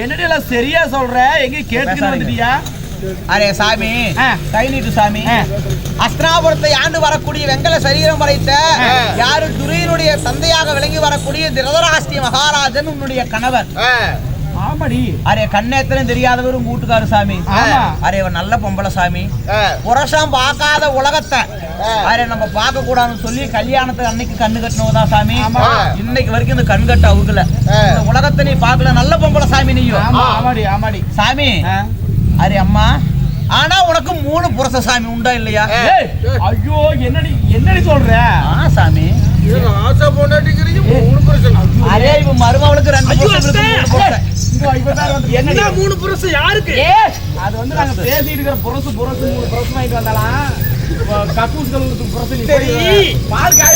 என்னடி எல்லாம் சரியா சொல்ற? எங்க கேட்டுக்கிட்டு வந்துட்டியா? அரே சாமி, கை நீட்டு சாமி. அஸ்தினாபுரத்தை ஆண்டு வரக்கூடிய வெங்கல சரீரம் படைத்த யாரு துரியனுடைய தந்தையாக விளங்கி வரக்கூடிய திருதராஷ்டிரிய மகாராஜன் உன்னுடைய கணவர். ஆமாடி. அரே கண்ணேத்தனும் தெரியாதவர் உங்க வீட்டுக்காரு சாமி. அரே நல்ல பொம்பளை சாமி. புருஷன் பார்க்காத உலகத்தை அரே நம்ம பார்க்க கூடாதுன்னு சொல்லி கல்யாணத்துக்கு அன்னைக்கு கண்ணு கட்டினவதான் சாமி. இன்னைக்கு வரைக்கும் இந்த கண் கட்ட அவுக்கல. இந்த உலகத்தை நீ பார்க்கல. நல்ல பொம்பளை சாமி நீயும். ஆமாடி ஆமாடி சாமி. அரே அம்மா, ஆனா உனக்கு 3 புருஷ சாமி உண்டா இல்லையா? ஐயோ என்னடி சொல்ற? சாமி ஆசை பொண்டாட்டிக்கிறீங்க 3 புருஷன். அரே இவ மருமவளுக்கு 2 புருஷன். என்ன 3 புருஷன் யாருக்கு? அது வந்து நாங்க பேசிட்டு இருக்கிற புருஷன் 3 புருஷன் வாங்கிட்டு வந்தாலாம். கக்கூஸ்களுக்கு புருஷன் பால் காய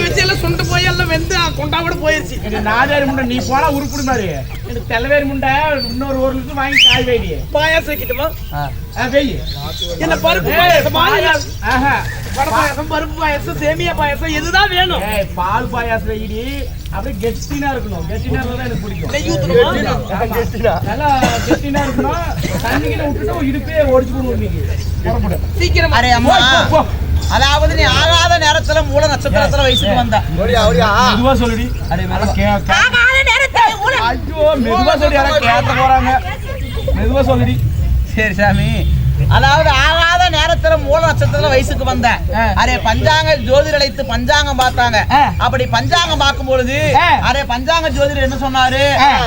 வச்சு எல்லாம் சுண்ட போய் எல்லாம் வெந்து கொண்டா கூட போயிருச்சு. நாதேரி முண்டை நீ போனா உருப்பிடு மாதிரி எனக்கு தெல்லவேரி முண்டை இன்னொரு 1 லிட்டர் வாங்கி காய் வைடி. பாயாசம் வைக்கிட்டுமா? என்ன பருப்பு பாயாசம், பருப்பு பாயாசம், சேமியா பாயாசம் எதுதான் வேணும்? பால் பாயாசம் வைடி. அப்படியே கெட்டினா இருக்கணும். கெட்டினா தான் எனக்கு பிடிக்கும். நெய் ஊத்தணுமா? நல்லா கெட்டினா இருக்கணும். தண்ணி கிட்ட விட்டுட்டு இடுப்பே ஓடிச்சு போடுவோம். சீக்கிரம். அரே அம்மா, அதாவது நீ ஆகாத நேரத்துல மூல நட்சத்திரத்துல வயசுக்கு வந்த. மெதுவா சொல்லுடி. அரே மேல ஐயோ மெதுவா சொல்லி யாரும் கேட்ட போறாங்க. மெதுவா சொல்லுடி. சரி சாமி, அதாவது ஆகாத நேரத்துல மூல நட்சத்திரத்துல வயசுக்கு வந்த. அரே பஞ்சாங்க ஜோதிடர் அழைத்து பஞ்சாங்கம் பார்த்தாங்க. அப்படி பஞ்சாங்கம் பார்க்கும் பொழுது அரே பஞ்சாங்க ஜோதிடர் என்ன சொன்னாரு?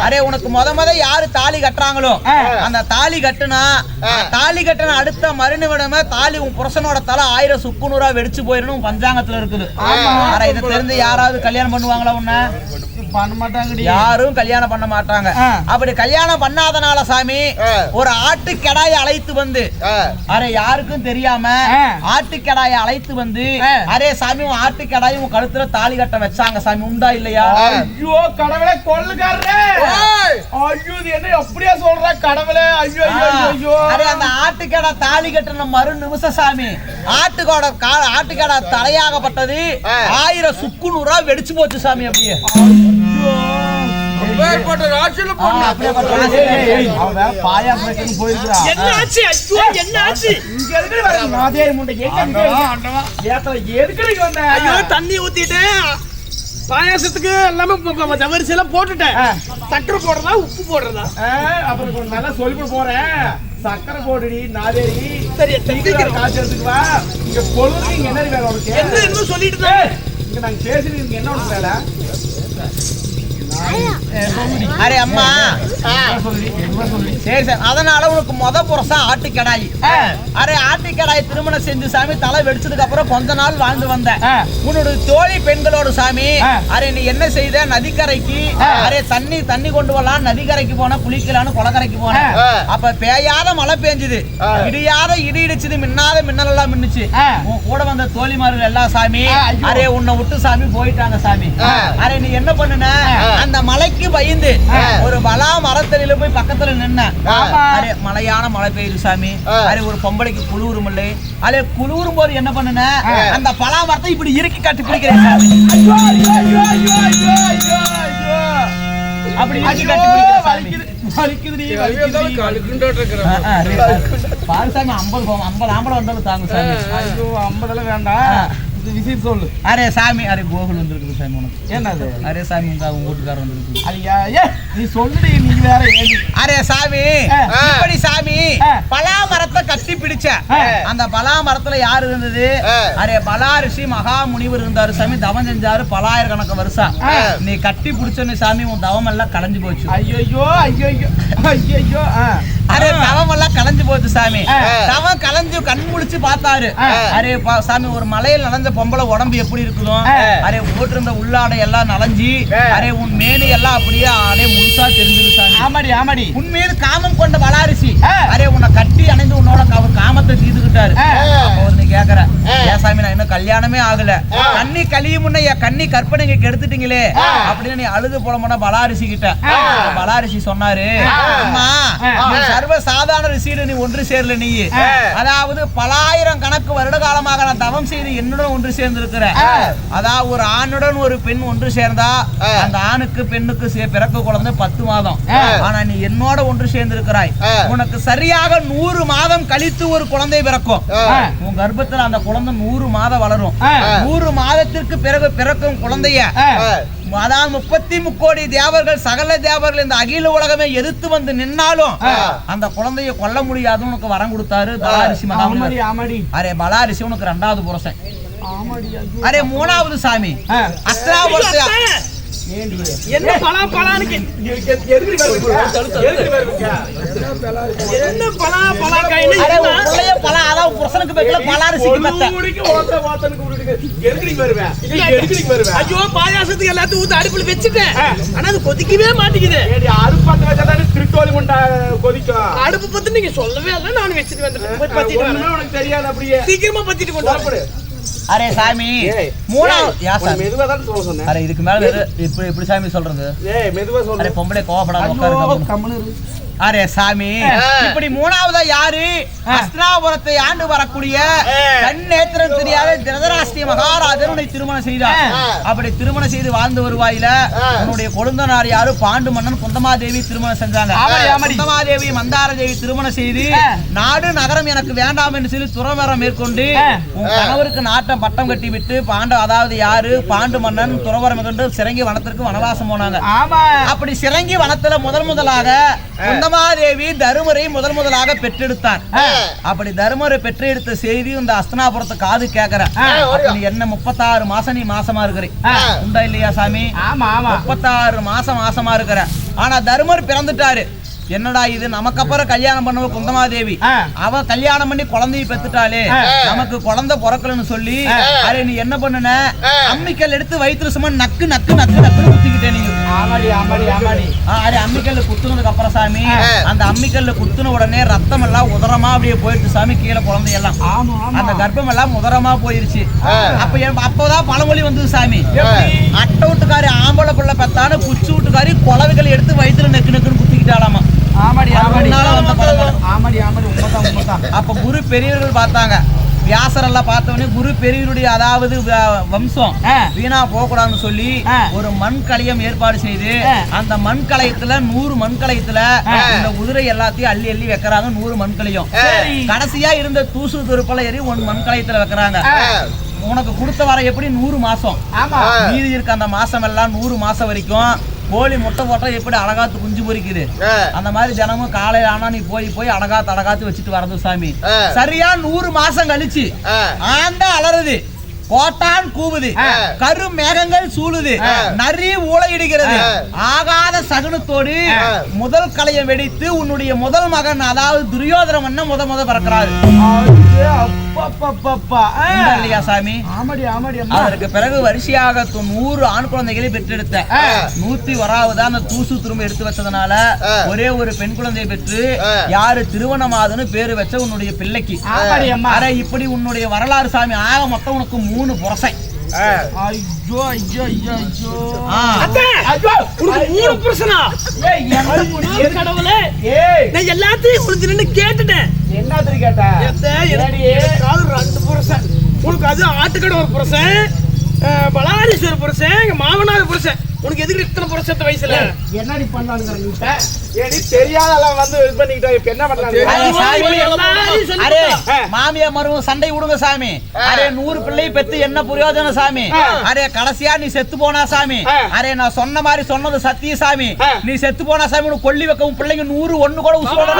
அரே உனக்கு முத யாரு தாலி கட்டுறாங்களோ அந்த தாலி கட்டுனா அடுத்த மறுநிமிடமே தாலி உன் புருஷனோட தலை 1000 சுக்குநூறா வெடிச்சு போயிடணும் பஞ்சாங்கத்துல இருக்குது. அரே இதை தெரிந்து யாராவது கல்யாணம் பண்ணுவாங்களா? உன்ன பண்ண மாட்டாங்க. யாரும் கல்யாணம் பண்ண மாட்டாங்க. அப்படி கல்யாணம் பண்ணாதனால சாமி ஒரு ஆட்டுக்கடாயை அழைத்து வந்து அரே யாருக்கும் தெரியாம ஆட்டுக்கடாயை அழைத்து வந்து அரே சாமி உன் ஆட்டுக்கடாயும் உன் கழுத்துல தாலி கட்ட வச்சாங்க சாமி. உண்டா இல்லையா? ஐயோ கடவுளே கொள்ளுக்காரரே. ஐயோ என்ன அப்படியே சொல்ற கடவுளே? ஐயோ ஐயோ அரே அந்த ஆட்டுக்கடா தாலி கட்டின மறு நிமிஷம் சாமி ஆட்டுக்கடா தலையாகப்பட்டது 1000 சுக்குநூறா வெடிச்சு போச்சு சாமி. அப்படியே தண்ணி ஊத்திட்டேன். பாயாசத்துக்கு எல்லாமே ஜவரிசெல்லாம் போட்டுட்டேன். சக்கரை போடுறதா உப்பு போடுறதா? அப்புறம் நல்லா சொல்லி போறேன். சக்கரை போடுடி நாதேரி. சரி காய்ச்சி எடுத்துக்குவா. இங்க பொழுது இங்க என்ன வேலை உனக்கு? என்ன சொல்லிட்டு இங்க நாங்க பேசுறீங்க என்ன உனக்கு வேலை? அரே அம்மா, சரி சார், அதனால உனக்கு முத புருஷன் ஆட்டுக்கடாய். அரே ஆட்டுக்கடாய் திருமணம் செஞ்சு சாமி தலை வெடிச்சதுக்கு அப்புறம் கொஞ்ச நாள் வாழ்ந்து வந்த உன்னோட தோழி பெண்களோட சாமி அரே நீ என்ன செய்த? நதிக்கரைக்கு அரே தண்ணி கொண்டு வரலாம் நதிக்கரைக்கு போன, குளிக்கலான்னு குளக்கரைக்கு போன. அப்ப பேயாத மழை பெஞ்சுது, இடியாத இடி இடிச்சுது, மின்னாத மின்னல் எல்லாம் மின்னுச்சு. கூட வந்த தோழிமார்கள் எல்லாம் சாமி அரே உன்னை விட்டு சாமி போயிட்டாங்க சாமி. அரே நீ என்ன பண்ணுன? அந்த மலைக்கு பயந்து ஒரு பலா மரத்தடியில போய் பக்கத்துல நின்ன. அரே மலையான மழை பெய்யுது சாமி. அரே ஒரு பொம்பளைக்கு குளிரும் இல்லை. அரே குளிரும் போது என்ன பண்ணுன? அந்த பலா மரத்தை இப்படி இறுக்கி கட்டி பிடிக்கிறேன் சாமி. அப்படி இறுக்கி கட்டி பிடிக்கிறேன். பாரு சாமி 50 ஆம்பளை வந்தாலும் தாங்க சாமி. 50 வேண்டாம். விஷயம் சொல்லு. அரே சாமி அரே கோகுல் வந்துருக்கு சாமி. உனக்கு என்னது? அரே சாமி உங்க வீட்டுக்காரர் வந்துருக்கு. ஐயா நீ சொல்லுடி. நீ வேற அரே சாமி இப்படி சாமி பலா மரத்தை கட்டி பிடிச்ச. அந்த பலா மரத்துல யாரு இருந்தது? அரே பலா ரிஷி மகா முனிவர் இருந்தாரு சாமி. தவம் செஞ்சாரு பலாயிரக்கணக்கு வருஷம். நீ கட்டி பிடிச்சோன்னு சாமி உன் தவம் எல்லாம் கலைஞ்சு போச்சு. ஐயோ ஐயோ ஐயோ. அரே தவம் எல்லாம் கலைஞ்சு போச்சு சாமி. தவம் கலைஞ்சு கண் முழிச்சு பார்த்தாரு. அரே சாமி ஒரு மலையில் நடந்த பொம்பளை உடம்பு எப்படி இருக்குதோ அரே போட்டிருந்த உள்ளாடை எல்லாம் நலஞ்சி அரே உன் மேனி எல்லாம் அப்படியே அரே முழுசா தெரிஞ்சது சாமி. ஆமாடி உன் மீது காமம் கொண்ட பலாரிசி அரே உன்னை கட்டி அணைந்து உன்னோட காமத்தை தீர்த்துக்கிட்டாரு. நீ கேக்குற ஏன் சாமி நான் இன்னும் கல்யாணமே ஆகல, கண்ணி கழியும் முன்ன என் கண்ணி கற்பனைங்க கெடுத்துட்டீங்களே அப்படின்னு நீ அழுது போலமானா பலாரிசி கிட்ட. பலாரிசி சொன்னாரு, அம்மா சர்வ சாதாரண ரிஷியில நீ ஒன்று சேரல. நீ அதாவது பலாயிரம் கணக்கு வருட காலமாக நான் தவம் செய்து என்னுடன் ஒன்று சேர்ந்திருக்கிற. அதாவது ஒரு ஆணுடன் ஒரு பெண் ஒன்று சேர்ந்தா அந்த ஆணுக்கு பெண்ணுக்கு பிறக்க குழந்தை 10 மாதம். ஆனா நீ என்னோட ஒன்று சேர்ந்து இருக்கிறாய். உனக்கு சரியாக 100 மாதம் கழித்து ஒரு குழந்தை பிறக்கும். உன் கர்ப்பத்துல அந்த குழந்தை 100 மாதம் வளரும். 100 மாதத்திற்கு பிறகு பிறக்கும் குழந்தைய அதான் 33 கோடி தேவர்கள் சகல தேவர்கள் இந்த அகில உலகமே எதிர்த்து வந்து நின்னாலும் அந்த குழந்தைய கொல்ல முடியாதுன்னு உனக்கு வரம் கொடுத்தாரு பலாரிஷி மகாமுனி. அரே பலாரிஷி உனக்கு 2வது புருஷன். அரே 3வது சாமி அஸ்திராபுரத்தை என்ன பலா பலான்னு என்ன பலா பலா கையில அரே உன்னைய பலா அதான் புருஷனுக்கு பெக்கல பலாரிஷிக்கு மெத்த ஊடிக்கு ஓட்ட வாத்தனுக்கு ஊடிக்கு எதுக்கு வருவே எதுக்கு வருவே ஐயோ பாயாசத்துக்கு எல்லாத்தையும் ஊத்து அடுப்புல வெச்சிட்டேன். ஆனா அது கொதிக்கவே மாட்டேங்குது. ஏடி அறுப்பாத்து வச்சாதானே திருட்டோலி கொண்டா கொதிக்கும். அடுப்பு பத்தி நீங்க சொல்லவே இல்ல. நான் வெச்சிட்டு வந்துட்டேன். போய் பத்திட்டு வரேன். உனக்கு தெரியாது அப்படியே சீக்கிரமா பத்திட்டு கொண்டு வா. அரே சாமி 3வது யா சாமி மெதுவா தான் சொல்ல சொன்னேன். அரே இதுக்கு மேல இப்படி சாமி சொல்றது. ஏய் மெதுவா சொல்ல. அரே பொம்பளை கோவப்படாத உட்காருங்க. அரே சாமி இப்படி 3வதா யாரு அஸ்திராபுரத்தை ஆண்டு வரக்கூடிய கண்ணேத்திரம் தெரியாத திருதராஷ்டிரிய மகாராஜர் உன்னை திருமணம் செய்தார். அப்படி திருமணம் செய்து வாழ்ந்து வருவாயில உன்னுடைய கொழுந்தனார் யாரு பாண்டு மன்னன் குந்தமாதேவி திருமணம் செஞ்சாங்க. குந்தமாதேவி மந்தாரதேவி திருமணம் செய்து நாடு நகரம் எனக்கு வேண்டாம் என்று சொல்லி துறவரம் மேற்கொண்டு உன் கணவருக்கு நாட்டம் பட்டம் கட்டி விட்டு அதாவது யாரு பாண்டு மன்னன் துறவரம் கொண்டு சிறங்கி வனத்திற்கு வனவாசம் போனாங்க. அப்படி சிறங்கி வனத்துல முதலாக குந்தமாதேவி தருமரை முதலாக பெற்றெடுத்தான். அப்படி தருமரை பெற்றெடுத்த செய்தி இந்த அஸ்தினாபுரத்தை காது கேக்குற என்ன 36 மாசம் நீ மாசமா இருக்கிற உண்டா இல்லையா சாமி? 36 மாசமா இருக்கிற. ஆனா தருமர் பிறந்துட்டாரு. என்னடா இது நமக்கு அப்புறம் கல்யாணம் பண்ணவ குந்தமாதேவி அவ கல்யாணம் பண்ணி குழந்தைய பெத்துட்டாலே நமக்கு குழந்தை பிறக்கலன்னு சொல்லி அரே நீ என்ன பண்ணுன அம்மிக்கல் எடுத்து வயிற்றுல சும்மா நக்கு நக்கு நக்கு நக்குன்னு குத்திக்கிட்டே நீங்க. அரே அம்மிக்கல்ல குத்துனதுக்கு அப்புறம் சாமி அந்த அம்மிக்கல்ல குத்துன உடனே ரத்தம் எல்லாம் உதரமா அப்படியே போயிடுச்சு சாமி. கீழே குழந்தையெல்லாம் அந்த கர்ப்பம் எல்லாம் உதரமா போயிருச்சு. அப்போதான் பழமொழி வந்தது சாமி. அட்டை வீட்டுக்காரி ஆம்பளை பிள்ளை பெத்தான்னு குச்சி வீட்டுக்காரி குழவைகள் எடுத்து வயிற்றுல நெக்கு நக்குன்னு குத்திக்கிட்டாலாமா. அப்ப குரு பெரியவர்கள் பார்த்தாங்க. வியாசர் எல்லாம் பார்த்தவனே குரு பெரியவருடைய அதாவது வம்சம் வீணா போகக்கூடாதுன்னு சொல்லி ஒரு மண்கலயம் ஏற்பாடு செய்து அந்த மண்கலயத்துல 100 மண்கலயத்துல இந்த உதிரை எல்லாத்தையும் அள்ளி அள்ளி வைக்கிறாங்க. 100 மண்கலயம் கடைசியா இருந்த தூசு துருப்பல ஏறி 1 மண்கலயத்துல வைக்கிறாங்க. உனக்கு கொடுத்த வர எப்படி 100 மாசம் மீதி இருக்கு. அந்த மாசம் எல்லாம் 100 மாசம் வரைக்கும் கோழி முட்டை போட்டா எப்படி அழகாத்து குஞ்சு பொறிக்குது அந்த மாதிரி தினமும் காலையில ஆனா நீ போய் அழகாத்து வச்சுட்டு வரது சாமி. சரியா 100 மாசம் கழிச்சு ஆண்டா அலறுது, கோட்டான் கூவுது, கரு மேகங்கள் சூழுது, நரி ஊளையிடுகிறது. ஆகாத சகுனத்தோடு முதல் கலையை வெடித்து உன்னுடைய முதல் மகன் அதாவது துரியோதன மன்னன் முத பிறக்கிறாரு. சாமி அதற்கு பிறகு வரிசையாக 100 ஆண் குழந்தைகளை பெற்றெடுத்த 101வது அந்த தூசு திரும்ப எடுத்து வச்சதுனால ஒரே ஒரு பெண் குழந்தையை பெற்று யாரு திருவண்ணமாதுன்னு பேரு வச்ச உன்னுடைய பிள்ளைக்கு. இப்படி உன்னுடைய வரலாறு சாமி. ஆக மொத்தம் உனக்கு 3 புருஷன். ஐயோ ஐயோ ஐயோ ஐயோ ஐயோ உனக்கு 3 புருஷனா? கடவுளே நான் எல்லாத்தையும் குறிச்சு நின்னு கேட்டுட்டேன். என்னது கேட்ட? எனக்கு 2 புருஷன். உனக்கு அது ஆட்டுக்கடை ஒரு புருஷன், பலாரீஸ்வரர் புருஷன், எங்க மாமனார் புருஷன். உனக்கு எதுக்கு இத்தனை புருஷத்து வயசுல என்னடி பண்ணானுங்க? ஏடி தெரியாதெல்லாம் வந்து இது பண்ணிக்கிட்டா இப்ப என்ன பண்ணாங்க? அரே மாமியா மருமக சண்டை விடுங்க சாமி. அரே 100 பிள்ளை பெத்து என்ன பிரயோஜனம் சாமி? அரே கடைசியா நீ செத்து போனா சாமி. அரே நான் சொன்ன மாதிரி சொன்னது சத்திய சாமி. நீ செத்து போனா சாமி உனக்கு கொல்லி வைக்கவும் பிள்ளைங்க 101 கூட உசுரோட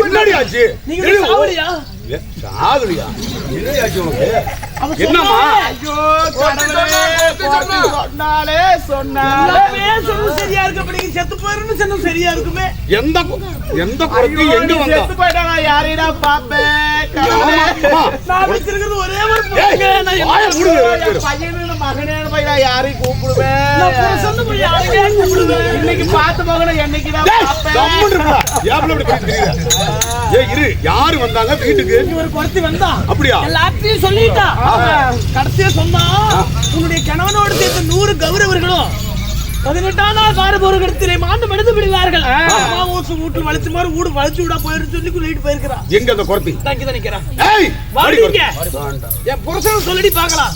என்னடி ஆச்சு? என்னமா சொன்னாலே சரியா இருக்கு. செத்து போயிருன்னு சொன்ன சரியா இருக்குமே. எந்த எங்க செத்து போயிட்டா நான் யாரையா பாப்பேன்? ஒரே ஒரு பையனு மகனே பையா யாரையும் கூப்பிடுவேன் இன்னைக்கு பார்த்து போகணும் என்னைக்குதான் யாரு வந்தாங்க வீட்டுக்கு? ஒரு குறைச்சி வந்தா அப்படியா? எல்லாத்தையும் சொல்லிட்டா கடைசியா சொன்னா உன்னுடைய கணவனோடு சேர்த்து 100 கௌரவர்களும் 18ஆம் நாள் பாரபோர்களிடத்திலே மாண்டு மனித விடுவார்கள். வீட்டுல வலிச்சு மாதிரி வீடு வலிச்சு விடா போயிருந்து சொல்லி சொல்லிட்டு போயிருக்கிறான். எங்க அந்த குறத்தி? தங்கிதான் நிக்கிறேன். என் புருஷன் சொல்லி பாக்கலாம்.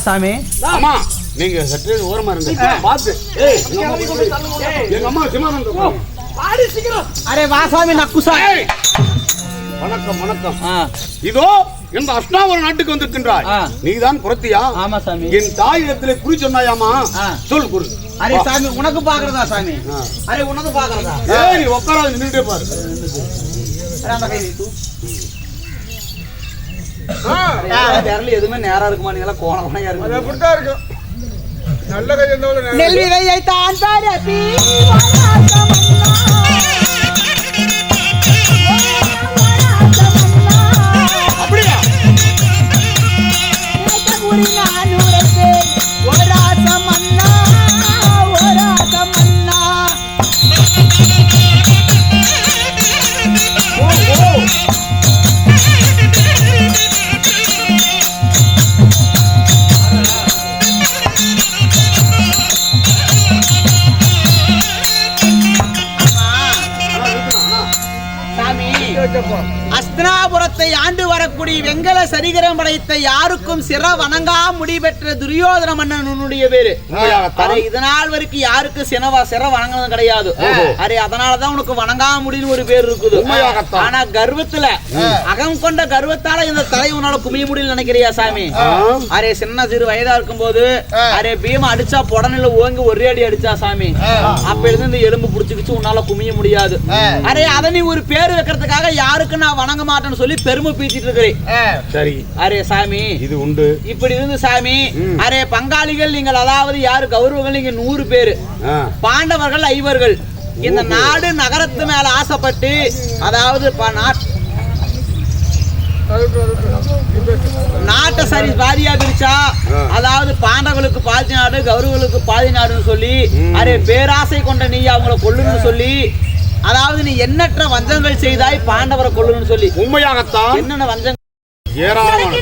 சாமி ஆமா நீங்க சற்று ஓரமா இருங்க. பாத்து எங்க அம்மா சிமானந்தம் பாடி சீக்கிரம். அரே வா சாமி நக்குசா. வணக்கம் வணக்கம். இதோ இந்த அஸ்னாவர நாட்டுக்கு வந்திருக்கின்றாய். நீதான் குறத்தியா? ஆமா சாமி. என் தாயிடத்திலே குறி சொன்னாயாமா? சொல் குரு. அரே சாமி உனக்கு பாக்குறதா சாமி? அரே உனக்கு பாக்குறதா? ஏய் நீ உட்காராத நின்னுட்டே பாரு. அரே அந்த கை நீ தெரியல எதுவுமே நேரா இருக்குமா? நீங்க எல்லாம் கோணமா இருக்கு. அது அப்படிதான் இருக்கும். நல்ல கை இருந்தாலும் நெல்விதையை தான் பரப்பி அப்படியா? அஸ்தினாபுரத்தை ஆண்டு வரக்கூடிய வெங்கல சரிகரம் படைத்த யாருக்கும் சிற வணங்கா முடிபெற்ற துரியோதன மன்னனுடைய பேரு. அரே இதனால் வரைக்கும் யாருக்கு சிற வணங்கினது கிடையாது. அரே அதனாலதான் உனக்கு வணங்கா முடின்னு ஒரு பேர் இருக்குது. ஆனா கர்வத்துல அகம் கொண்ட கர்வத்தால இந்த தலை உன்னால குமிய முடியல நினைக்கிறியா சாமி? அரே சின்ன சிறு வயதா இருக்கும் போது அரே பீமா அடிச்சா புடனில ஓங்கி ஒரே அடி அடிச்சா சாமி. அப்ப இருந்து இந்த எலும்பு புடிச்சுக்கிச்சு உன்னால குமிய முடியாது. அரே அத நீ ஒரு பேரு வைக்கிறதுக்காக யாருக்கு நான் வணங்க மாட்டேன்னு சொல்லி பெருமை பீத்திட்டு இருக்கிறேன். சரி அரே சாமி இது உண்டு. இப்படி இருந்து சாமி அரே பங்காளிகள் நீங்கள் அதாவது யாரு கௌரவங்கள் நீங்க 100 பேரு, பாண்டவர்கள் 5 இந்த நாடு நகரத்து மேல ஆசைப்பட்டு அதாவது நாட்டை சரி பாதியா பிரிச்சா அதாவது பாண்டவர்களுக்கு பாதி நாடு கௌரவர்களுக்கு பாதி நாடுன்னு சொல்லி அரே பேராசை கொண்ட நீ அவங்கள கொல்லுன்னு சொல்லி அதாவது நீ எண்ணற்ற வஞ்சங்கள் செய்தாய் பாண்டவரை கொல்லுன்னு சொல்லி. உண்மையாகத்தான். என்னென்ன வஞ்சங்கள்? ஏராளமான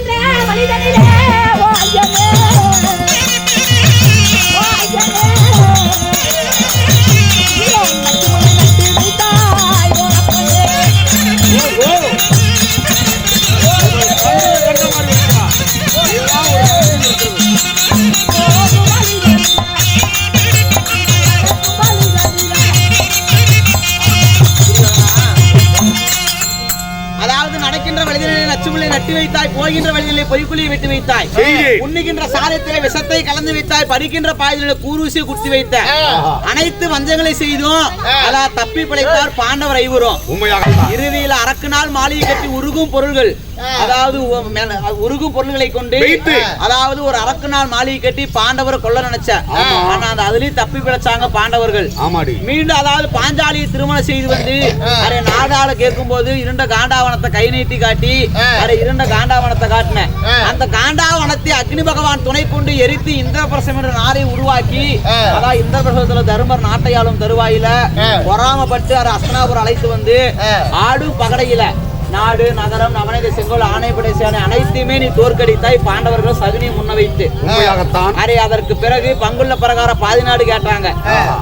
நட்டு வைத்தாய், போகின்ற வழியிலே பொய்க்குழியை வெட்டி வைத்தாய், உண்ணுகின்ற சாதத்திலே விஷத்தை கலந்து வைத்தாய், பறிக்கின்ற பாய்தலிலே கூருசியை குத்தி வைத்தாய். அனைத்து வஞ்சங்களை செய்தும் அதான் தப்பி பிழைத்தார் பாண்டவர் 5. இறுதியில் அரக்கு நாள் மாளிகை கட்டி உருகும் பொருள்கள் அதாவது உருகும் பொருள்களை கொண்டு அதாவது ஒரு அரக்கு நாள் மாளிகை கட்டி பாண்டவரை கொல்ல நினைச்ச. ஆனா அந்த அதுலயும் தப்பி பிழைச்சாங்க பாண்டவர்கள். மீண்டும் அதாவது பாஞ்சாலியை திருமணம் செய்து வந்து அதை நாடாள கேட்கும் போது இருண்ட காண்டாவனத்தை கை நீட்டி காட்டி அதை இருண்ட காண்டாவனத்தை காட்டின. அந்த காண்டாவனத்தை அக்னி பகவான் துணை கொண்டு எரித்து இந்திரபிரசம் என்ற நாரை உருவாக்கி அதாவது இந்திரபிரசத்துல தருமர் நாட்டையாளும் தருவாயில பொறாமப்பட்டு அதை அஸ்தினாபுரம் அழைத்து வந்து ஆடும் பகடையில நாடு நகரம் நவநீத செங்கோல் ஆணைப்படை சேனை அனைத்தையுமே நீ தோற்கடித்தாய். பாண்டவர்கள் சகுனியை முன்ன வைத்து அரே அதற்கு பிறகு பங்குள்ள பிரகாரம் பாதி நாடு கேட்டாங்க.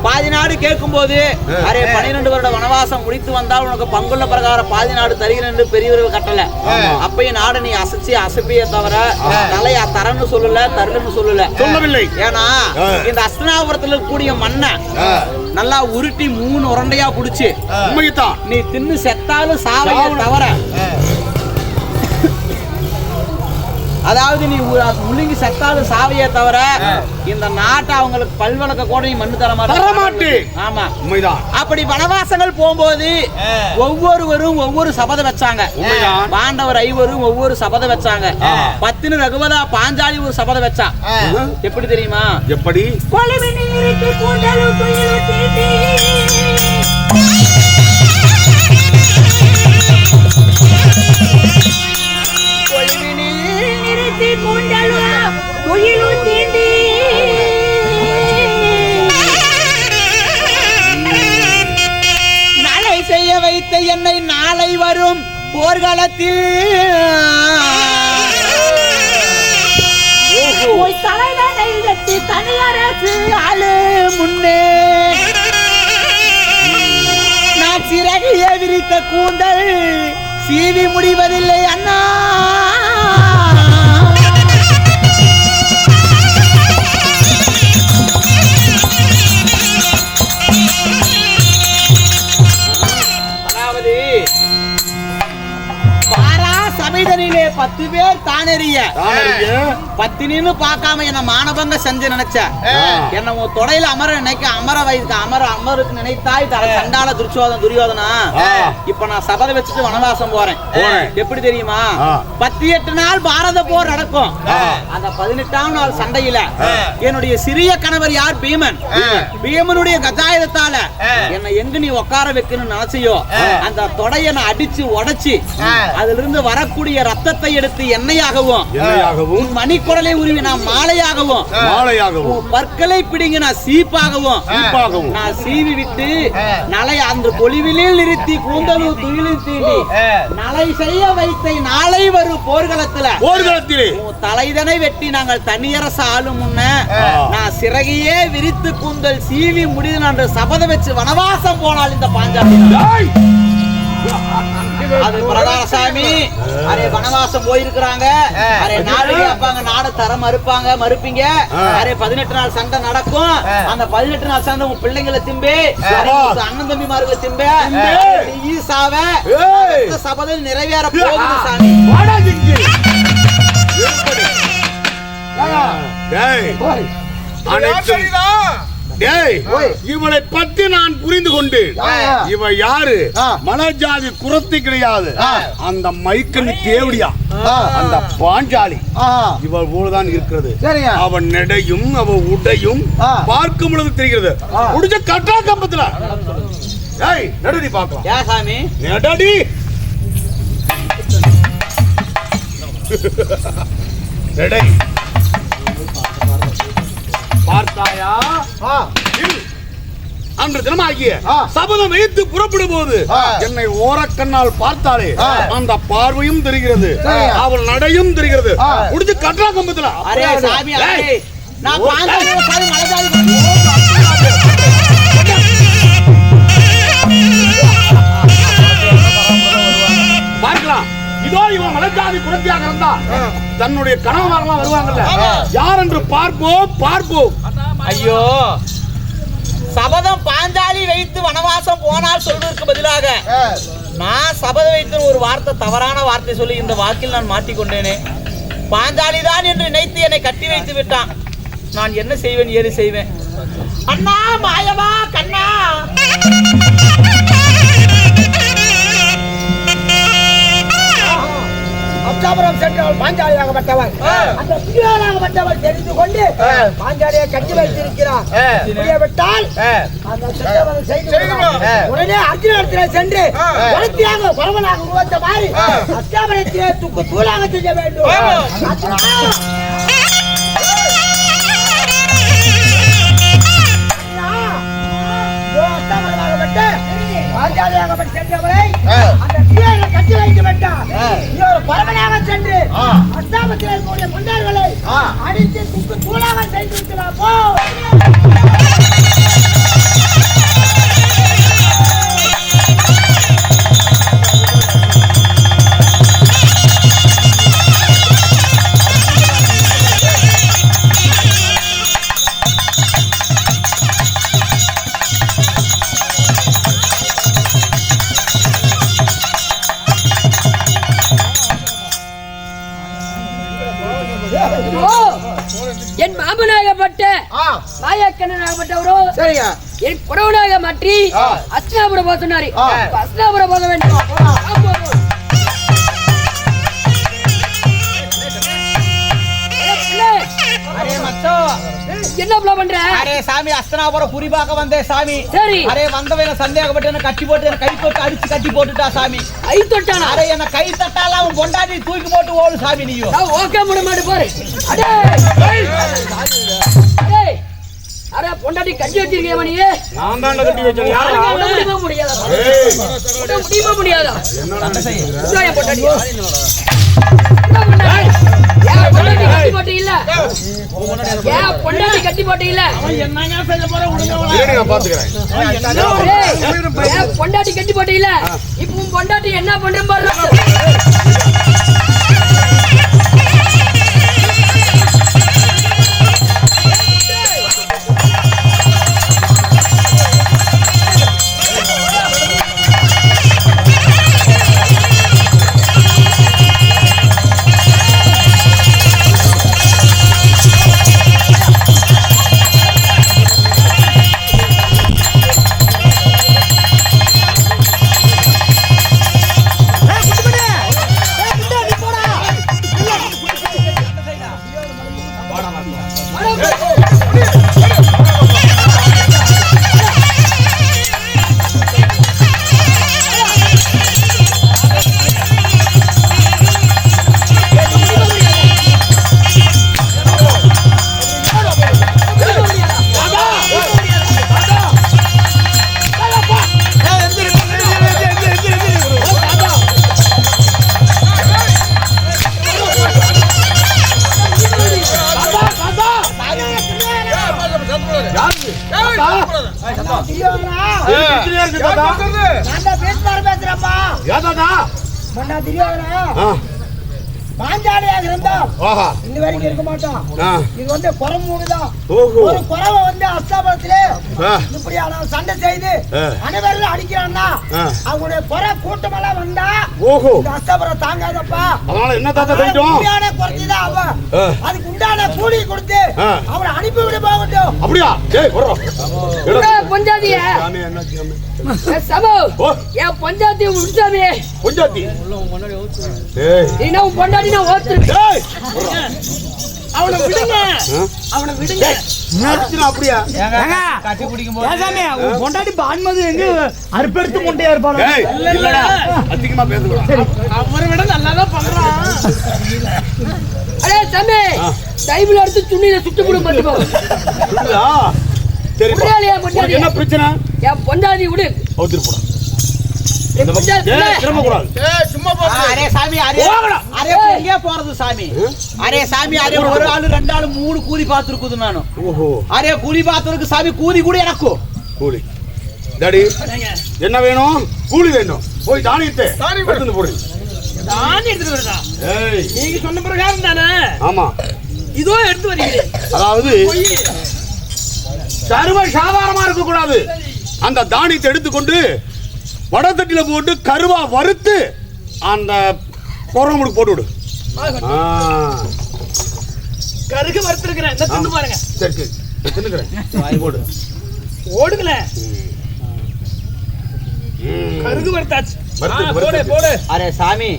பாதி நாடு கேட்கும் போது அரே 12 வருட வனவாசம் முடித்து வந்தால் உனக்கு பங்குள்ள பிரகாரம் பாதி நாடு தருகிறேன் என்று பெரியவர்கள் கட்டல. அப்பயும் நாடு நீ அசைப்பியே தவிர தலையா தரன்னு சொல்லல தருன்னு சொல்லவில்லை. ஏன்னா இந்த அஸ்தினாபுரத்தில் கூடிய மண்ணை நல்லா உருட்டி 3 உருண்டையா புடிச்சு நீ தின்னு செத்தாலும் சாவையே தவிர அதாவது நீ முழுங்கி செத்தாலும் சாவையே தவிர இந்த நாட்டை அவங்களுக்கு பல்வழக்க கூட நீ மண்ணு தர மாட்டே. ஆமா அப்படி வனவாசங்கள் போகும்போது ஒவ்வொருவரும் ஒவ்வொரு சபதம் வச்சாங்க. பாண்டவர் 5 ஒவ்வொரு சபதம் வச்சாங்க. பத்தினி ரகுவதா பாஞ்சாலி ஒரு சபதம் வச்சா. எப்படி தெரியுமா? எப்படி? போர்க்காலத்தில் தனியாரசு ஆளு முன்னே நான் சிறகிய விரித்த கூந்தல் சீவி முடிவதில்லை அண்ணா. சபைதனிலே 10 பேர் தானறிய பத்தினின்னு பார்க்காம என்ன மானபங்க செஞ்சு நினைச்ச என்ன உன் தொடையில அமர நினைக்க அமர வயசுக்கு அமருக்கு நினைத்தாய் தர சண்டால துரியோதனா. இப்ப நான் சபதை வச்சுட்டு வனவாசம் போறேன். எப்படி தெரியுமா? 18 நாள் பாரத போர் நடக்கும். அந்த 18ஆம் நாள் சண்டையில என்னுடைய சிறிய கணவர் யார்? பீமன். பீமனுடைய கஜாயுதத்தால என்ன எங்க நீ உட்கார வைக்கணும்னு நினைச்சியோ அந்த தொடைய நான் அடிச்சு உடைச்சு அதுல இருந்து வரக்கூடிய ரத்தத்தை எடுத்து எண்ணெயாகவும் மணிக்குடலை உருவி நான் மாலையாகவும் பற்களை பிடிங்க நான் சீப்பாகவும் நான் சீவி விட்டு நலை அந்த பொலிவிலில் நிறுத்தி கூந்தலூர் துயிலில் தீண்டி நலை செய்ய வைத்த நாளை வரும் போர்க்களத்திலே தலைதனை வெட்டி நாங்கள் தனியரசு ஆளும் முன்ன நான் சிறகையே விரித்து கூந்தல் சீவி முடிவு நான் சபதம் வச்சு வனவாசம் போனால் இந்த பாஞ்சாலி அது பிரகாரசாமி அரே வனவாசம் போயிருக்கிறாங்க. அரே நாடு கேட்பாங்க, நாடு தர மறுப்பீங்க. அரே 18 நாள் சண்டை நடக்கும். அந்த 18 நாள் சண்டை உங்க பிள்ளைங்களை திம்பே, அண்ணன் தம்பிமார்களை திம்பே, ஈசாவ சபதம் நிறைவேற போகுது சாமி. இவளை பத்தி நான் புரிந்து கொண்டு இவ யாரு மலஜாதி குரத்தி கிடையாது. அந்த மைக்கன் தேவடியா அந்த பாஞ்சாலி இவள் போலதான் இருக்கிறது. அவன் நடையும் அவ உடையும் பார்க்கும் பொழுது தெரிகிறது. முடிஞ்ச கட்டா கம்பத்துல நடுடி பார்க்கலாம். நடுடி நடை பார்த்தாயா? அன்று தினமாகிய சபதம் வைத்து புறப்படும் போது என்னை ஓரக்கண்ணால் பார்த்தாலே அந்த பார்வையும் தெரிகிறது, அவள் நடையும் தெரிகிறது. முடிஞ்சு கட்டா கம்பத்துல பார்க்கலாம். இதோ இவன் மலஜாதி குரத்தியாக இருந்தா தன்னுடைய கணவன்மாரெல்லாம் வருவாங்கல்ல, யார் என்று பார்ப்போம். ஐயோ, சபதம் பாஞ்சாலி வைத்து வனவாசம் போனால் சொல்றதுக்கு பதிலாக நான் சபதம் வைத்து ஒரு வார்த்தை, தவறான வார்த்தை சொல்லி இந்த வாக்கில் நான் மாட்டிக்கொண்டேனே. பாஞ்சாலி தான் என்று நினைத்து என்னை கட்டி வைத்து விட்டான். நான் என்ன செய்வேன், ஏது செய்வேன்? அண்ணா மாயவா கண்ணா, அப்சாபுரம் சென்றவள் பாஞ்சாலியாகப்பட்டவள், அந்த பிரியாளாகப்பட்டவள் தெரிந்து கொண்டு பாஞ்சாலியை கட்டி வைத்திருக்கிறார். விட்டால் அந்த சென்றவரை செய்து உடனே அர்ஜுனத்திலே சென்று வளர்த்தியாக பரவலாக உருவத்த மாதிரி அப்சாபுரத்திலே தூளாக செய்ய வேண்டும். பாஞ்சாலியாகப்பட்ட சென்றவரை அந்த பிரியாளை கட்டி வைத்து விட்டார். ஒரு பரவலாக சென்று அஸ்தாபத்தில் இருக்கக்கூடிய முன்னோர்களை அடித்து தூளாக செய்து விட்டுலாம் போ. என் மாமனாகப்பட்ட நாயக்கனாகப்பட்டவரோ என் புறவனாக மாற்றி அஸ்னாபுரம் போக சொன்னாரு. அஸ்னாபுரம் போக வேண்டும். என்ன பண்ற? அரே சாமி, அஸ்தனாபுரம் குறிப்பாக வந்தே சாமி. சரி. அரே வந்தவன சந்தேகப்பட்டு கட்டி போட்டு கை தொட்டு அடிச்சு கட்டி போட்டுட்டா சாமி. கை தொட்டானா? அரே என்ன கை தட்டால அவன் கொண்டாடி தூக்கி போட்டு ஓடு சாமி. நீயும் ஓகே முட மாட்டு பாரு. அட பொண்டாட்டி கட்டி வச்சிருக்கேன் மணி நான் தான் கட்டி வச்சேன். யாரா? முடியாதா ஏய், முடியாதா தண்டை செய். இந்தாயா பொண்டாட்டி பொண்டாட்டி கட்டி போட்டு இல்ல பொண்டாட்டி கட்டி போட்டு இல்ல என்னங்க செய்ய போற விடுங்க இருங்க, நான் பாத்துக்கிறேன். பொண்டாட்டி கட்டி போட்டு இல்ல இப்போ பொண்டாட்டி என்ன பண்றேன் பாரு பாஞ்சாலியாக இருந்தோம் இந்த வரைக்கும் இருக்க மாட்டோம். இது வந்து குறமுதான். ஒரு குறவை வந்து அஸ்தாபனத்திலே இப்படியான சண்டை செய்து அனைவரும் அடிக்கிறான்னா அவங்களுடைய குறை கூட்டமெல்லாம் வந்தா இந்த அஸ்தாபனம் தாங்காதப்பா. அதனால என்ன தாத்தா செய்யட்டும்? உண்மையான குறைச்சிதான் அவன் அதுக்கு உண்டான கூலி கொடுத்து அவனை அனுப்பி விட போகட்டும். அப்படியா? ஏய் போறோம். பொஞ்சாதிய சமோ என் பொஞ்சாதி உட்சாமி பொஞ்சாதி. ஏய் நீ பொண்டாட்டி நான் ஓத்துரு. ஏய் அவனை விடுங்க அவனை விடுங்க. அப்படியா? கட்டி பிடிக்கும் போது ஏசாமி உன் பொண்டாட்டி பான்மதி எங்க அறுப்பெடுத்து முண்டையா இருப்பாங்க. ஏய் இல்லடா, அதிகமா பேசக்கூடாது. அவரை விட நல்லாதான் பண்றான். அடே சாமி டைபிள் எடுத்து துணியில சுட்டு போடு பாத்துக்கோ. புரியுதா? சரி பா. பொண்டாட்டி என்ன பிரச்சனை? என் பொண்டாட்டி விடு. அவுத்துட்டு போடா. என் பொண்டாட்டி ஏய் திரும்ப கூடாது. ஏய் சும்மா போ. அரே சாமி அரே அரே எங்க போறது சாமி? அரே சாமி அரே ஒரு ஆளு ரெண்டு ஆளு மூணு கூலி பாத்துருக்குது நானு. ஓஹோ. அரே கூலி பாத்துருக்கு சாமி கூலி கூட எனக்கு. கூலி. டாடி என்ன வேணும்? கூலி வேணும். போய் தானியத்தை எடுத்து போடு. தானே எடுத்துட்டு வரடா. ஏய் நீங்க சொன்ன பிரகாரம் தானே. ஆமா. இதோ எடுத்து வரீங்க. அதாவது சர்வ சாதாரணமா இருக்க கூடாது. அந்த தானியத்தை எடுத்துக்கொண்டு வடத்தட்டில போட்டு கருவா வறுத்து அந்த பொறமுடுக்கு போட்டு விடு. கருகு வறுத்திருக்கிறேன். இந்த தின்னு பாருங்க. சரி சரி தின்னுக்கிறேன். வாய் போடு. ஓடுங்கள. கருகு வறுத்தாச்சு. போடு போடு. அரே சாமி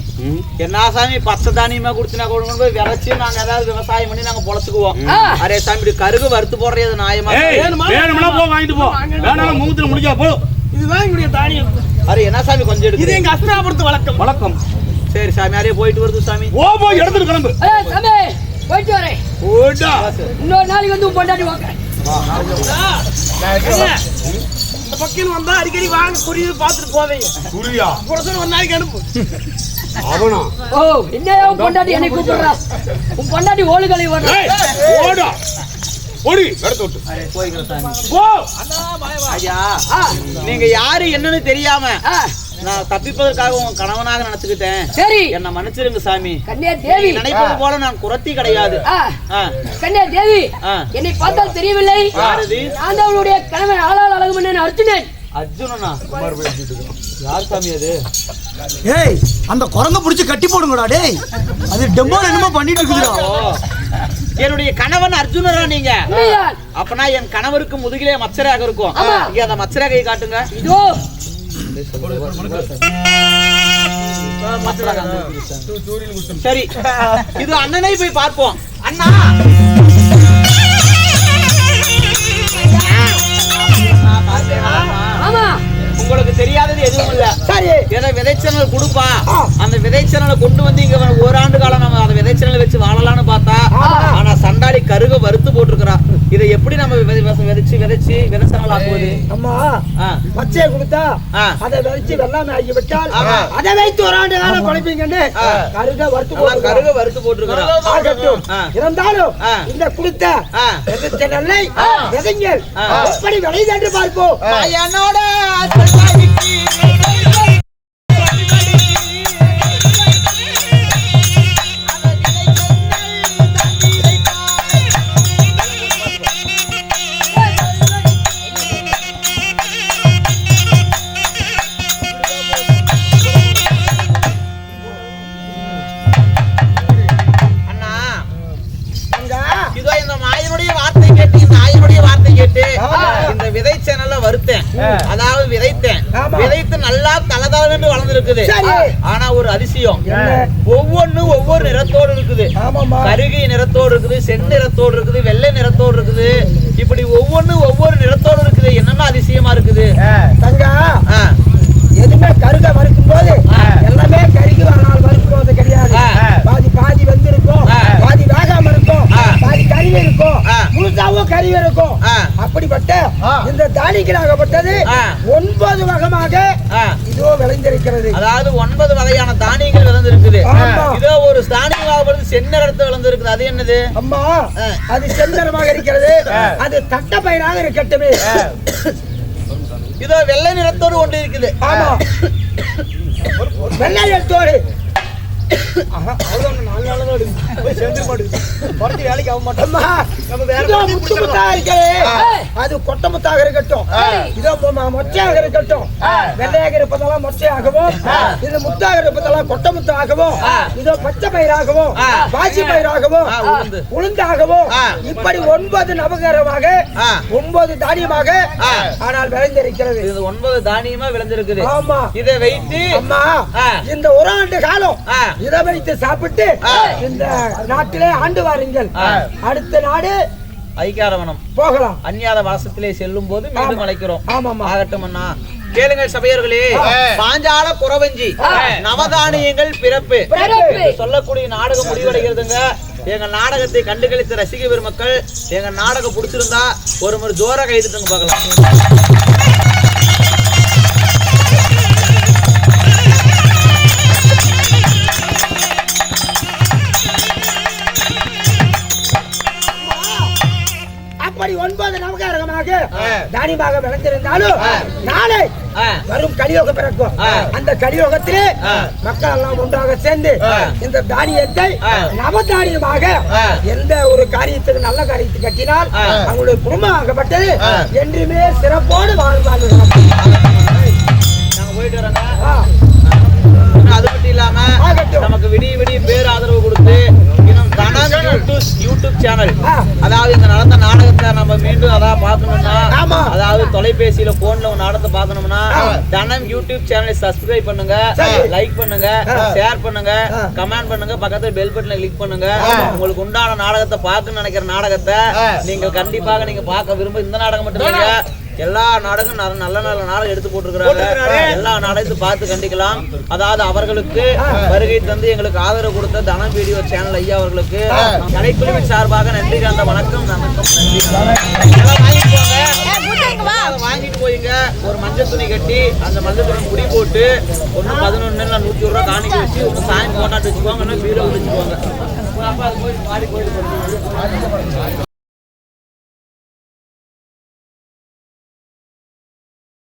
என்ன சாமி பச்சை தானியமா குடிச்சுனா கொண்டு போய் விளைச்சு நாங்க ஏதாவது விவசாயம் பண்ணி நாங்க பொழைச்சுக்குவோம். அரே சாமி இப்படி கருகு வறுத்து போடுறது நியாயமா? வேணும்னா போ வாங்கிட்டு போ. வேணாலும் மூத்துல முடிஞ்சா போ. இதுதான் எங்களுடைய தானியம். அரே என்ன சாமி கொஞ்சம் எடுத்து. இது எங்க அஸ்தினாபுரத்து வழக்கம். வழக்கம். சரி சாமி அரே போயிட்டு வருது சாமி. ஓ போய் எடுத்துட்டு கிளம்பு. சாமி போயிட்டு வரேன். ஓடா. இன்னொரு நாளைக்கு வந்து உன் பொண்டாட்டி வாங்க. இந்த பக்கம் வந்தா அடிக்கடி வாங்க குறியீடு பார்த்துட்டு போவீங்க. புரியா? புரசன் ஒரு நாளைக்கு அனுப்பு. அவனா? ஓ என்ன உன் பொண்டாட்டி என்னை கூப்பிடுறா? உன் பொண்டாட்டி ஓடுகளை ஓடுறா. ஓடா. ஓடி எடுத்து விட்டு. அரே போய்க்கிறேன் சாமி. போ. ஐயா நீங்க யாரு என்னன்னு தெரியாம நான் தப்பிப்பதற்காக உன் கணவனாக நினைச்சுக்கிட்டேன். சரி என்ன மன்னிச்சிருங்க சாமி. கன்னியா தேவி நினைப்பது போல நான் குறத்தி கிடையாது. கன்னியா தேவி என்னை பார்த்தால் தெரியவில்லை. நான் தான் அவளுடைய கணவன் ஆளால் அழகு மன்னன் அர்ஜுனன். அர்ஜுனனா? யார் சாமி அது? ஏய் அந்த குரங்க புடிச்சு கட்டி போடுங்கடா டேய். அது டெமோ என்னமோ பண்ணிட்டு இருக்குடா. என்னுடைய கணவன் அர்ஜுனரா நீங்க? அப்பனா என் கணவருக்கு முதுகிலே மச்சராக இருக்கும். இங்க அந்த மச்சராகை காட்டுங்க. இதோ சரி இது அண்ணனை போய் பார்ப்போம். அண்ணா உங்களுக்கு தெரியாதது எதுவும் இல்ல. ஏதோ விதைச்சனல் கொடுப்பா, அந்த விதைச்சனலை கொண்டு வந்து இங்க ஒரு ஆண்டு காலம் நம்ம அந்த விதைச்சனலை வச்சு வாழலாம்னு பார்த்தா ஆனா சண்டாளி கருக வறுத்து போட்டிருக்கிறா. இதை எப்படி நம்ம விதைச்சு விவசாயம் ஆக்குவது? அம்மா ஆ. பச்சையை கொடுத்தா ஆ. அதை விதைச்சு வெள்ளாமை ஆகி விட்டால் ஆமா. அதை வைத்து ஒரு ஆண்டு காலம் குழப்பீங்கன்னு கருக வறுத்து கருக வறுத்து போட்டுருக்கிறோம். ஆகட்டும். ஆ. இருந்தாலும் ஆ. இந்த கொடுத்த ஆ. விதைச்ச நெல்லை விதைங்கள் எப்படி விளையுது என்று பார்ப்போம். என்னோட இதோ இந்த மாயனுடைய வார்த்தை கேட்டு இந்த விதை சேனல்ல வருத்தேன், அதாவது விதைத்தேன். விதைத்து நல்லா தளதளன்னு வளர்ந்துருக்குது. ஆனா ஒரு அதிசயம், ஒவ்வொரு நிறத்தோடு இருக்குது. கருகி நிறத்தோடு இருக்குது, செந்நிறத்தோடு இருக்குது, வெள்ளை நிறத்தோடு இருக்குது. இப்படி ஒவ்வொரு நிறத்தோடு இருக்குது. என்னன்னா அதிசயமா இருக்குது. தங்கா எதுவுமே கருக வறுக்கும் போது எல்லாமே கருகி வரனால் வறுக்கும் போது கிடையாது. பாதி வந்து இருக்கும், பாதி வேகாம இருக்கும், பாதி கருவி இருக்கும், முழுசாவும் கருவி இருக்கும். அப்படிப்பட்ட இந்த தானியங்களாகப்பட்டது 9 வகமாக இதோ விளைந்திருக்கிறது. அதாவது 9 வகையான தானியங்கள் விளைந்திருக்குது. இதோ ஒரு தானியமாகப்பட்டது செந்நிறத்தில் விளைந்திருக்குது. அது என்னது? அம்மா அது செந்நிறமாக இருக்கிறது. அது தட்டப்பயிராக இருக்கட்டுமே. இதோ வெள்ளை நிறத்தோடு ஒன்று இருக்குது. ஆமா, வெள்ளை நிறத்தோடு அது கொட்டை முத்தாக இருக்கட்டும், இதோ மொச்சையாக இருக்கட்டும். வெள்ளையாக இருப்பதெல்லாம் மொச்சையாகவும், இது முத்தாக இருப்பதெல்லாம் கொட்டை முத்தாகவும், இதோ பச்சை பயிராகவும், பாசி பயிராகவும், உளுந்தாகவும், இப்படி 9 நவகரமாக 9 தானியமாக ஆனால் விளைந்திருக்கிறது. இது 9 தானியமா விளைஞ்சிருக்குது. ஆமா, இதை வைத்து அம்மா இந்த ஒரு ஆண்டு காலம் இதை வைத்து சாப்பிட்டு இந்த நாட்டிலே ஆண்டு வாருங்கள். அடுத்த நாடு ஐக்கியாரவனம் போகலாம். அந்நியாத வாசத்திலே செல்லும் போது மீண்டும் அழைக்கிறோம். ஆமாமா, ஆகட்டும் அண்ணா. கேளுங்கள் சபையர்களே, பாஞ்சால குறவஞ்சி நவதானியங்கள் பிறப்பு சொல்லக்கூடிய நாடகம் முடிவடைகிறதுங்க. எங்க நாடகத்தை கண்டுகளித்த ரசிக பெருமக்கள், எங்க நாடகம் பிடிச்சிருந்தா ஒரு முறை ஜோரா கைதுங்க பார்க்கலாம். அப்படி 9 நவகாரகமாக தானியமாக விளைந்திருந்தாலும் நாளை வரும் கலியோகம் பிறக்கும். அந்த கலியோகத்திலே மக்கள் எல்லாம் ஒன்றாக சேர்ந்து இந்த தானியத்தை நவதானியமாக எந்த ஒரு காரியத்துக்கு நல்ல காரியத்துக்கு கட்டினால் அவங்களுடைய குடும்பம் ஆகப்பட்டது என்றுமே சிறப்போடு வாழ்வாங்க. நாங்க போயிட்டு வரோங்க. அது மட்டும் இல்லாம நமக்கு விடிய பேர் ஆதரவு கொடுத்து யூடியூப் சேனல், அதாவது இந்த நடந்த நாடகத்தை நம்ம மீண்டும் அதான் பார்க்கணும்னா, அதாவது தொலைபேசியில போன்ல நாடகத்தை பார்க்கணும்னா தனம் யூடியூப் சேனலை சப்ஸ்கிரைப் பண்ணுங்க, லைக் பண்ணுங்க, ஷேர் பண்ணுங்க, கமெண்ட் பண்ணுங்க, பக்கத்துல பெல் பட்டனை கிளிக் பண்ணுங்க. உங்களுக்கு உண்டான நாடகத்தை பார்க்கணும்னு நினைக்கிற நாடகத்தை நீங்கள் கண்டிப்பாக நீங்க பார்க்க விரும்ப இந்த நாடகம் மட்டும் இல்லைங்க, எல்லா நாடகம் நல்ல நாடகம் எடுத்து போட்டிருக்கிறாங்க. எல்லா நாடகத்தையும் பார்த்து கண்டிக்கலாம். அதாவது அவர்களுக்கு வருகை தந்து எங்களுக்கு ஆதரவு கொடுத்த தனம் வீடியோ சேனல் ஐயா அவர்களுக்கு கலைக்குழுவின் சார்பாக நன்றி கலந்த வணக்கம். நன்றி. வாங்கிட்டு போயிங்க. ஒரு மஞ்சள் துணி கட்டி அந்த மஞ்சள் துணி முடி போட்டு 111 100 ரூபா காணிக்க வச்சு சாயம் போட்டாட்டு வச்சுக்குவாங்க, பீரோ வச்சுக்குவாங்க. அப்ப அது போய்